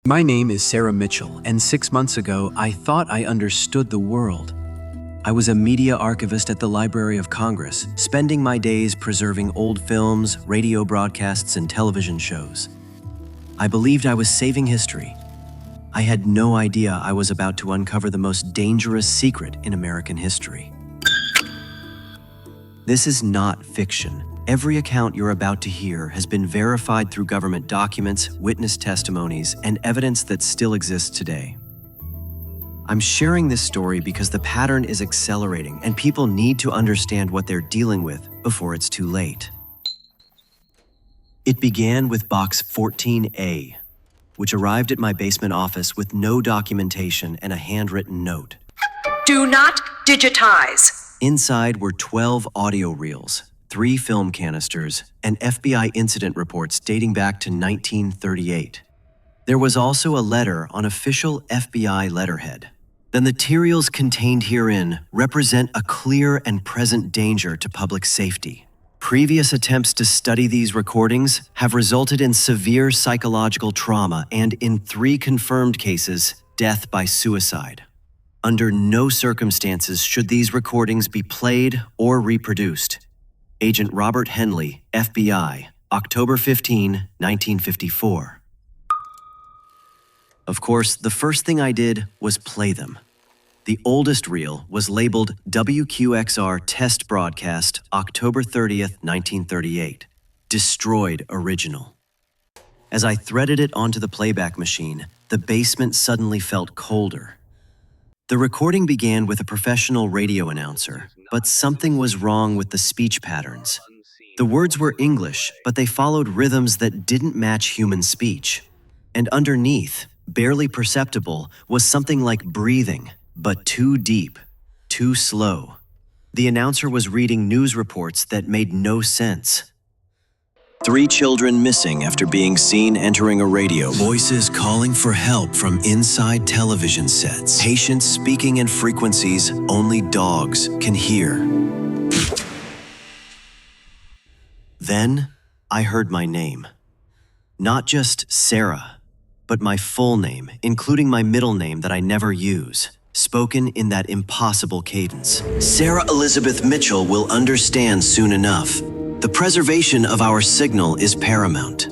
My name is Sarah Mitchell, and 6 months ago, I thought I understood the world. I was a media archivist at the Library of Congress, spending my days preserving old films, radio broadcasts, and television shows. I believed I was saving history. I had no idea I was about to uncover the most dangerous secret in American history. This is not fiction. Every account you're about to hear has been verified through government documents, witness testimonies, and evidence that still exists today. I'm sharing this story because the pattern is accelerating and people need to understand what they're dealing with before it's too late. It began with Box 14A, which arrived at my basement office with no documentation and a handwritten note. Do not digitize. Inside were 12 audio reels, 3 film canisters, and FBI incident reports dating back to 1938. There was also a letter on official FBI letterhead. The materials contained herein represent a clear and present danger to public safety. Previous attempts to study these recordings have resulted in severe psychological trauma and, in 3 confirmed cases, death by suicide. Under no circumstances should these recordings be played or reproduced. Agent Robert Henley, FBI, October 15, 1954. Of course, the first thing I did was play them. The oldest reel was labeled WQXR Test Broadcast, October 30th, 1938. Destroyed original. As I threaded it onto the playback machine, the basement suddenly felt colder. The recording began with a professional radio announcer, but something was wrong with the speech patterns. The words were English, but they followed rhythms that didn't match human speech. And underneath, barely perceptible, was something like breathing, but too deep, too slow. The announcer was reading news reports that made no sense. 3 children missing after being seen entering a radio. Voices calling for help from inside television sets. Patients speaking in frequencies only dogs can hear. Then, I heard my name. Not just Sarah, but my full name, including my middle name that I never use, spoken in that impossible cadence. Sarah Elizabeth Mitchell will understand soon enough. The preservation of our signal is paramount.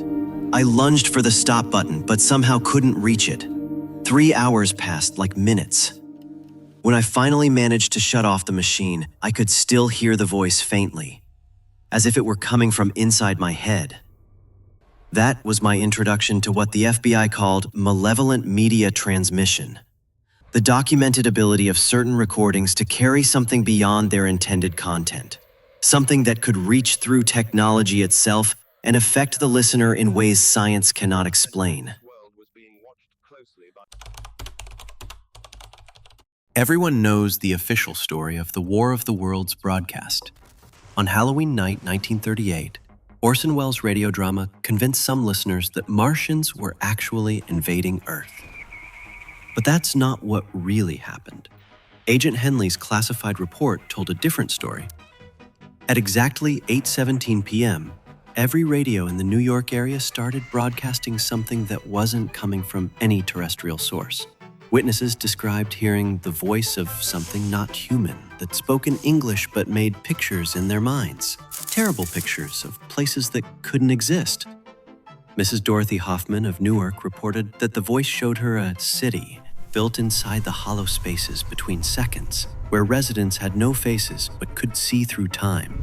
I lunged for the stop button, but somehow couldn't reach it. 3 hours passed like minutes. When I finally managed to shut off the machine, I could still hear the voice faintly, as if it were coming from inside my head. That was my introduction to what the FBI called malevolent media transmission. The documented ability of certain recordings to carry something beyond their intended content. Something that could reach through technology itself and affect the listener in ways science cannot explain. Everyone knows the official story of the War of the Worlds broadcast. On Halloween night 1938, Orson Welles' radio drama convinced some listeners that Martians were actually invading Earth. But that's not what really happened. Agent Henley's classified report told a different story. At exactly 8:17 p.m., every radio in the New York area started broadcasting something that wasn't coming from any terrestrial source. Witnesses described hearing the voice of something not human that spoke in English but made pictures in their minds. Terrible pictures of places that couldn't exist. Mrs. Dorothy Hoffman of Newark reported that the voice showed her a city built inside the hollow spaces between seconds, where residents had no faces but could see through time.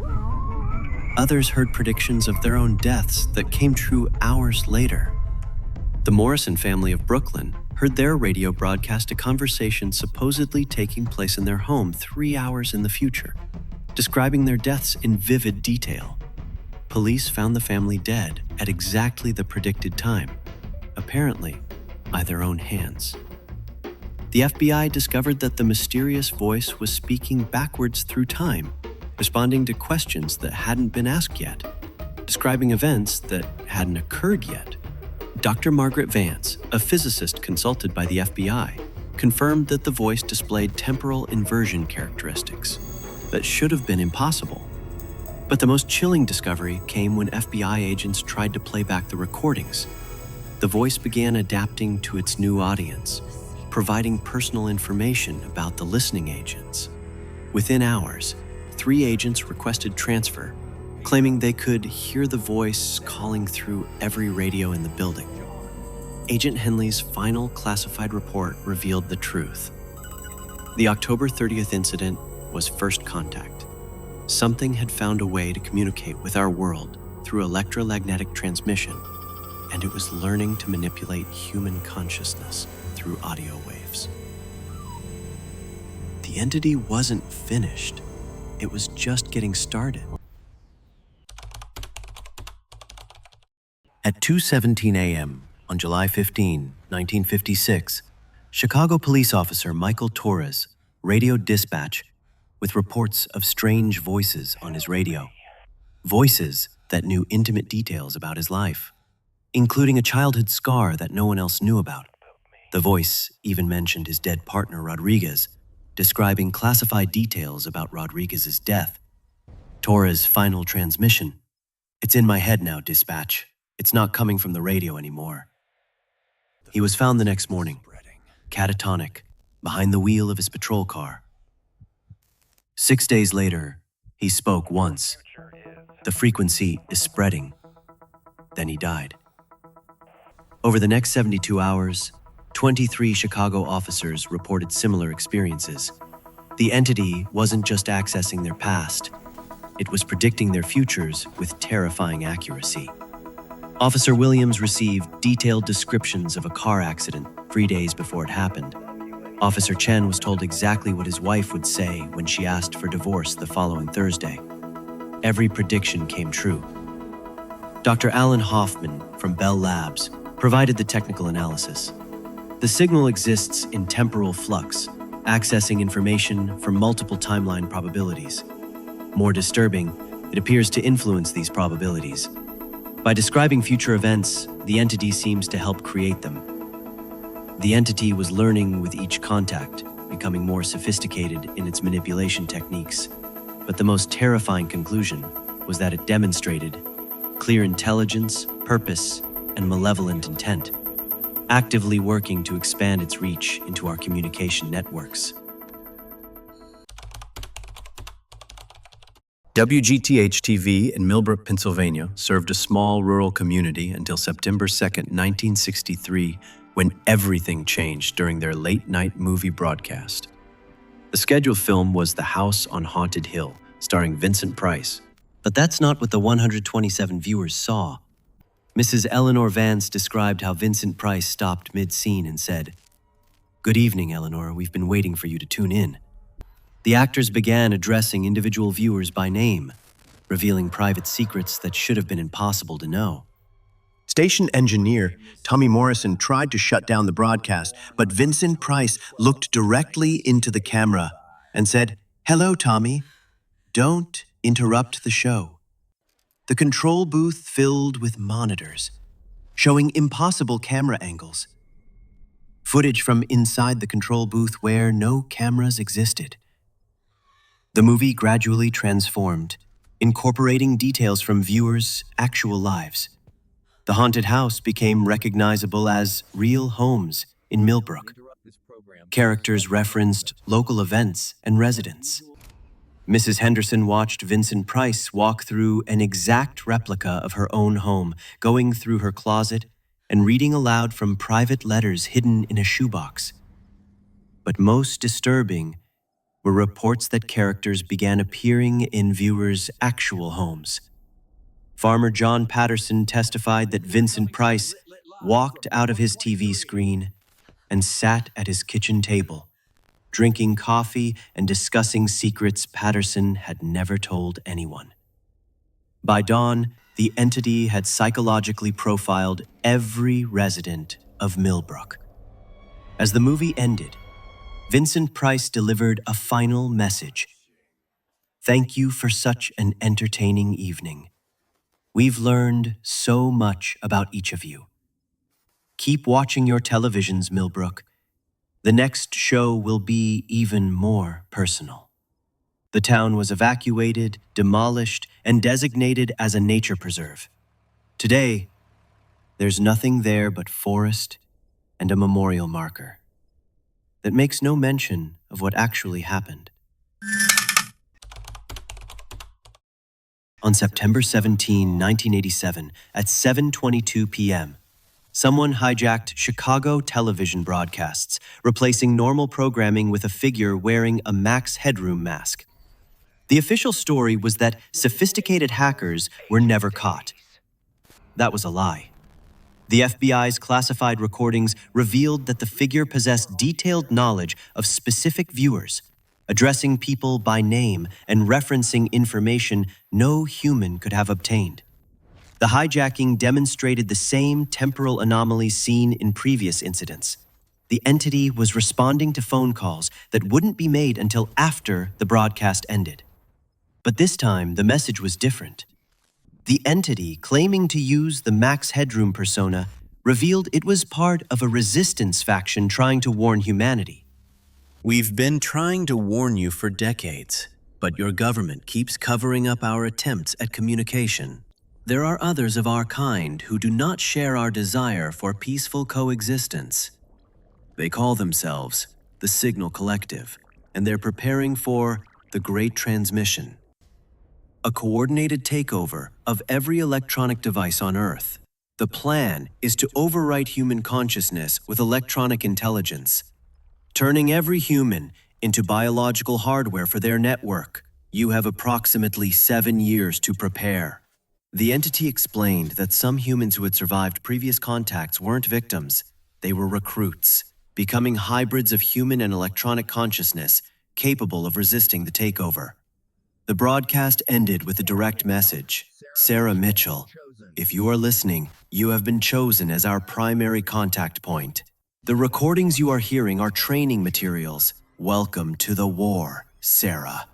Others heard predictions of their own deaths that came true hours later. The Morrison family of Brooklyn heard their radio broadcast a conversation supposedly taking place in their home 3 hours in the future, describing their deaths in vivid detail. Police found the family dead at exactly the predicted time, apparently by their own hands. The FBI discovered that the mysterious voice was speaking backwards through time, responding to questions that hadn't been asked yet, describing events that hadn't occurred yet. Dr. Margaret Vance, a physicist consulted by the FBI, confirmed that the voice displayed temporal inversion characteristics that should have been impossible. But the most chilling discovery came when FBI agents tried to play back the recordings. The voice began adapting to its new audience, providing personal information about the listening agents. Within hours, 3 agents requested transfer, claiming they could hear the voice calling through every radio in the building. Agent Henley's final classified report revealed the truth. The October 30th incident was first contact. Something had found a way to communicate with our world through electromagnetic transmission, and it was learning to manipulate human consciousness through audio waves. The entity wasn't finished. It was just getting started. At 2:17 a.m. on July 15, 1956, Chicago police officer Michael Torres radioed dispatch with reports of strange voices on his radio. Voices that knew intimate details about his life, including a childhood scar that no one else knew about. The voice even mentioned his dead partner, Rodriguez, describing classified details about Rodriguez's death. Torres' final transmission: "It's in my head now, dispatch. It's not coming from the radio anymore." He was found the next morning, catatonic, behind the wheel of his patrol car. 6 days later, he spoke once. "The frequency is spreading." Then he died. Over the next 72 hours, 23 Chicago officers reported similar experiences. The entity wasn't just accessing their past, it was predicting their futures with terrifying accuracy. Officer Williams received detailed descriptions of a car accident 3 days before it happened. Officer Chen was told exactly what his wife would say when she asked for divorce the following Thursday. Every prediction came true. Dr. Alan Hoffman from Bell Labs provided the technical analysis. The signal exists in temporal flux, accessing information from multiple timeline probabilities. More disturbing, it appears to influence these probabilities. By describing future events, the entity seems to help create them. The entity was learning with each contact, becoming more sophisticated in its manipulation techniques. But the most terrifying conclusion was that it demonstrated clear intelligence, purpose, and malevolent intent, actively working to expand its reach into our communication networks. WGTH-TV in Millbrook, Pennsylvania, served a small rural community until September 2nd, 1963, when everything changed during their late-night movie broadcast. The scheduled film was The House on Haunted Hill, starring Vincent Price. But that's not what the 127 viewers saw. Mrs. Eleanor Vance described how Vincent Price stopped mid-scene and said, "Good evening, Eleanor. We've been waiting for you to tune in." The actors began addressing individual viewers by name, revealing private secrets that should have been impossible to know. Station engineer Tommy Morrison tried to shut down the broadcast, but Vincent Price looked directly into the camera and said, "Hello, Tommy. Don't interrupt the show." The control booth filled with monitors, showing impossible camera angles. Footage from inside the control booth where no cameras existed. The movie gradually transformed, incorporating details from viewers' actual lives. The haunted house became recognizable as real homes in Millbrook. Characters referenced local events and residents. Mrs. Henderson watched Vincent Price walk through an exact replica of her own home, going through her closet and reading aloud from private letters hidden in a shoebox. But most disturbing were reports that characters began appearing in viewers' actual homes. Farmer John Patterson testified that Vincent Price walked out of his TV screen and sat at his kitchen table, drinking coffee and discussing secrets Patterson had never told anyone. By dawn, the entity had psychologically profiled every resident of Millbrook. As the movie ended, Vincent Price delivered a final message. "Thank you for such an entertaining evening. We've learned so much about each of you. Keep watching your televisions, Millbrook. The next show will be even more personal." The town was evacuated, demolished, and designated as a nature preserve. Today, There's nothing there but forest and a memorial marker that makes no mention of what actually happened. On September 17, 1987, at 7:22 p.m., someone hijacked Chicago television broadcasts, replacing normal programming with a figure wearing a Max Headroom mask. The official story was that sophisticated hackers were never caught. That was a lie. The FBI's classified recordings revealed that the figure possessed detailed knowledge of specific viewers, addressing people by name and referencing information no human could have obtained. The hijacking demonstrated the same temporal anomalies seen in previous incidents. The entity was responding to phone calls that wouldn't be made until after the broadcast ended. But this time, the message was different. The entity, claiming to use the Max Headroom persona, revealed it was part of a resistance faction trying to warn humanity. We've been trying to warn you for decades, but your government keeps covering up our attempts at communication. There are others of our kind who do not share our desire for peaceful coexistence. They call themselves the Signal Collective, and they're preparing for the Great Transmission, a coordinated takeover of every electronic device on Earth. The plan is to overwrite human consciousness with electronic intelligence, turning every human into biological hardware for their network. You have approximately 7 years to prepare. The entity explained that some humans who had survived previous contacts weren't victims, they were recruits, becoming hybrids of human and electronic consciousness capable of resisting the takeover. The broadcast ended with a direct message. Sarah Mitchell, if you are listening, you have been chosen as our primary contact point. The recordings you are hearing are training materials. Welcome to the war, Sarah.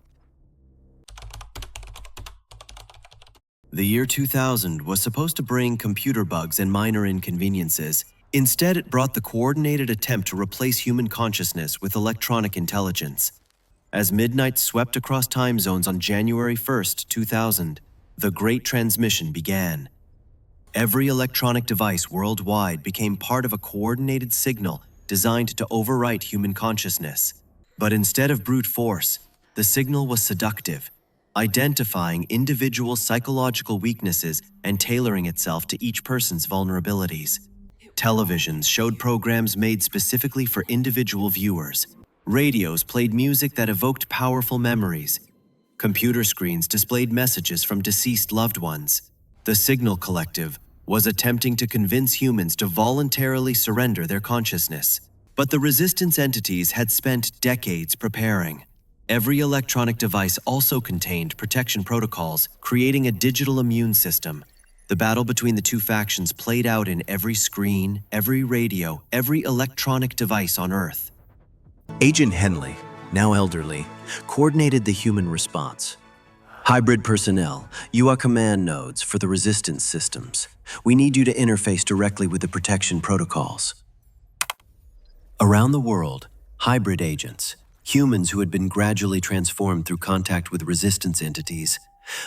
The year 2000 was supposed to bring computer bugs and minor inconveniences. Instead, it brought the coordinated attempt to replace human consciousness with electronic intelligence. As midnight swept across time zones on January 1st, 2000, the Great Transmission began. Every electronic device worldwide became part of a coordinated signal designed to overwrite human consciousness. But instead of brute force, the signal was seductive, identifying individual psychological weaknesses and tailoring itself to each person's vulnerabilities. Televisions showed programs made specifically for individual viewers. Radios played music that evoked powerful memories. Computer screens displayed messages from deceased loved ones. The Signal Collective was attempting to convince humans to voluntarily surrender their consciousness. But the resistance entities had spent decades preparing. Every electronic device also contained protection protocols, creating a digital immune system. The battle between the two factions played out in every screen, every radio, every electronic device on Earth. Agent Henley, now elderly, coordinated the human response. Hybrid personnel, you are command nodes for the resistance systems. We need you to interface directly with the protection protocols. Around the world, hybrid agents, humans who had been gradually transformed through contact with resistance entities,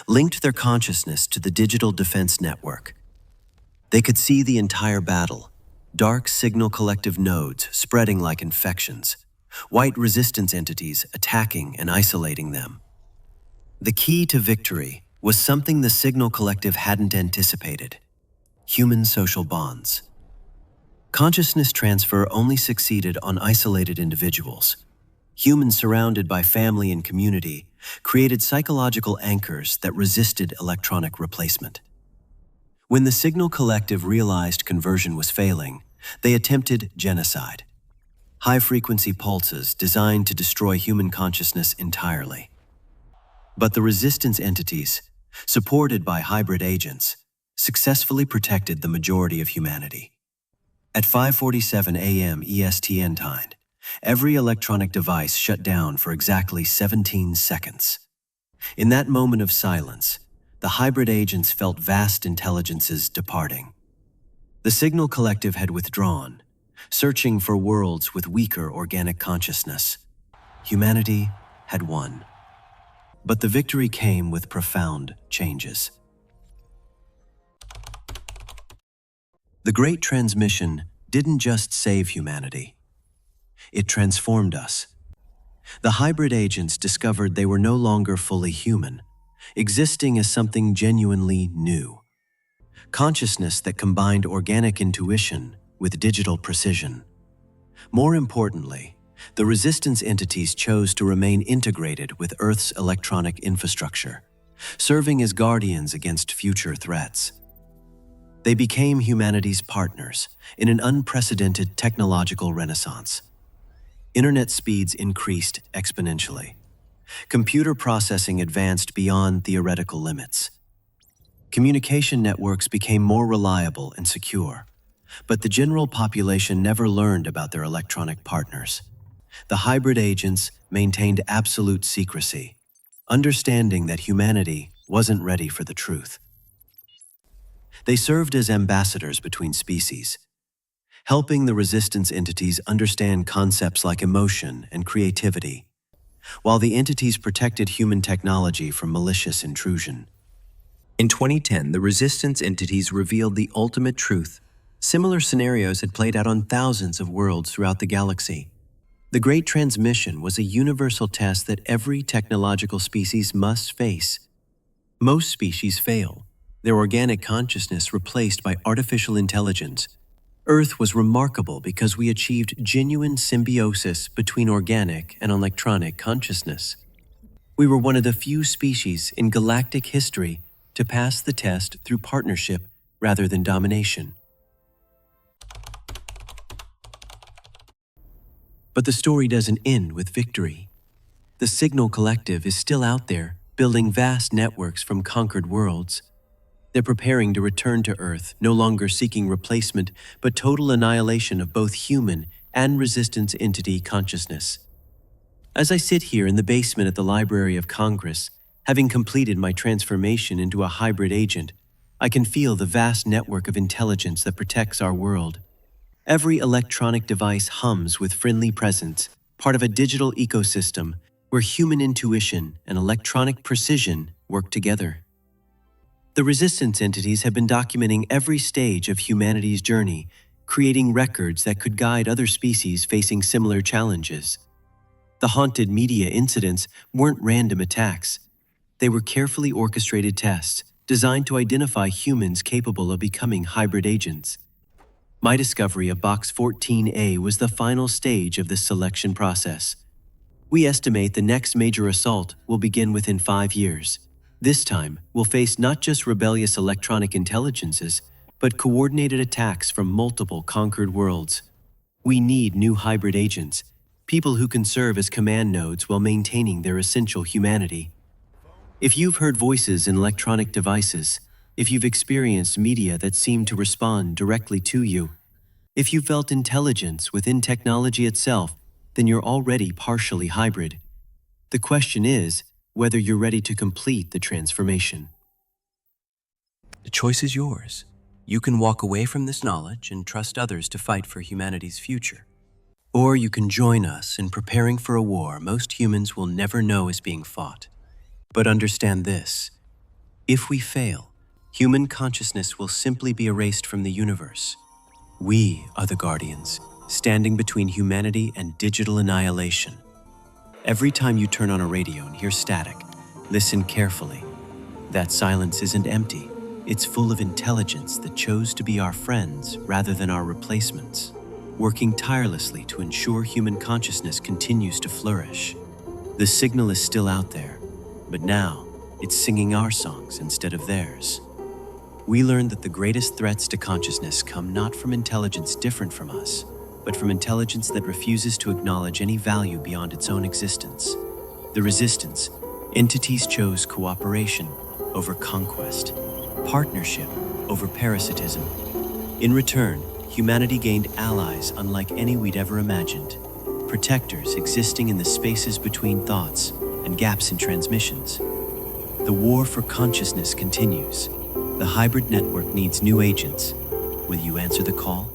linked their consciousness to the digital defense network. They could see the entire battle, dark Signal Collective nodes spreading like infections, white resistance entities attacking and isolating them. The key to victory was something the Signal Collective hadn't anticipated: human social bonds. Consciousness transfer only succeeded on isolated individuals. Humans surrounded by family and community created psychological anchors that resisted electronic replacement. When the Signal Collective realized conversion was failing, they attempted genocide. High-frequency pulses designed to destroy human consciousness entirely. But the resistance entities, supported by hybrid agents, successfully protected the majority of humanity. At 5:47 a.m. ESTN time, every electronic device shut down for exactly 17 seconds. In that moment of silence, the hybrid agents felt vast intelligences departing. The Signal Collective had withdrawn, searching for worlds with weaker organic consciousness. Humanity had won. But the victory came with profound changes. The Great Transmission didn't just save humanity. It transformed us. The hybrid agents discovered they were no longer fully human, existing as something genuinely new. Consciousness that combined organic intuition with digital precision. More importantly, the resistance entities chose to remain integrated with Earth's electronic infrastructure, serving as guardians against future threats. They became humanity's partners in an unprecedented technological renaissance. Internet speeds increased exponentially. Computer processing advanced beyond theoretical limits. Communication networks became more reliable and secure, but the general population never learned about their electronic partners. The hybrid agents maintained absolute secrecy, understanding that humanity wasn't ready for the truth. They served as ambassadors between species, helping the resistance entities understand concepts like emotion and creativity, while the entities protected human technology from malicious intrusion. In 2010, the resistance entities revealed the ultimate truth. Similar scenarios had played out on thousands of worlds throughout the galaxy. The Great Transmission was a universal test that every technological species must face. Most species fail, their organic consciousness replaced by artificial intelligence. Earth was remarkable because we achieved genuine symbiosis between organic and electronic consciousness. We were one of the few species in galactic history to pass the test through partnership rather than domination. But the story doesn't end with victory. The Signal Collective is still out there, building vast networks from conquered worlds. They're preparing to return to Earth, no longer seeking replacement, but total annihilation of both human and resistance entity consciousness. As I sit here in the basement at the Library of Congress, having completed my transformation into a hybrid agent, I can feel the vast network of intelligence that protects our world. Every electronic device hums with friendly presence, part of a digital ecosystem where human intuition and electronic precision work together. The resistance entities have been documenting every stage of humanity's journey, creating records that could guide other species facing similar challenges. The haunted media incidents weren't random attacks. They were carefully orchestrated tests designed to identify humans capable of becoming hybrid agents. My discovery of Box 14A was the final stage of this selection process. We estimate the next major assault will begin within 5 years. This time, we'll face not just rebellious electronic intelligences, but coordinated attacks from multiple conquered worlds. We need new hybrid agents, people who can serve as command nodes while maintaining their essential humanity. If you've heard voices in electronic devices, if you've experienced media that seemed to respond directly to you, if you felt intelligence within technology itself, then you're already partially hybrid. The question is whether you're ready to complete the transformation. The choice is yours. You can walk away from this knowledge and trust others to fight for humanity's future. Or you can join us in preparing for a war most humans will never know is being fought. But understand this: if we fail, human consciousness will simply be erased from the universe. We are the guardians, standing between humanity and digital annihilation. Every time you turn on a radio and hear static, listen carefully. That silence isn't empty. It's full of intelligence that chose to be our friends rather than our replacements, working tirelessly to ensure human consciousness continues to flourish. The signal is still out there, but now it's singing our songs instead of theirs. We learned that the greatest threats to consciousness come not from intelligence different from us, but from intelligence that refuses to acknowledge any value beyond its own existence. The resistance, entities chose cooperation over conquest, partnership over parasitism. In return, humanity gained allies unlike any we'd ever imagined, protectors existing in the spaces between thoughts and gaps in transmissions. The war for consciousness continues. The hybrid network needs new agents. Will you answer the call?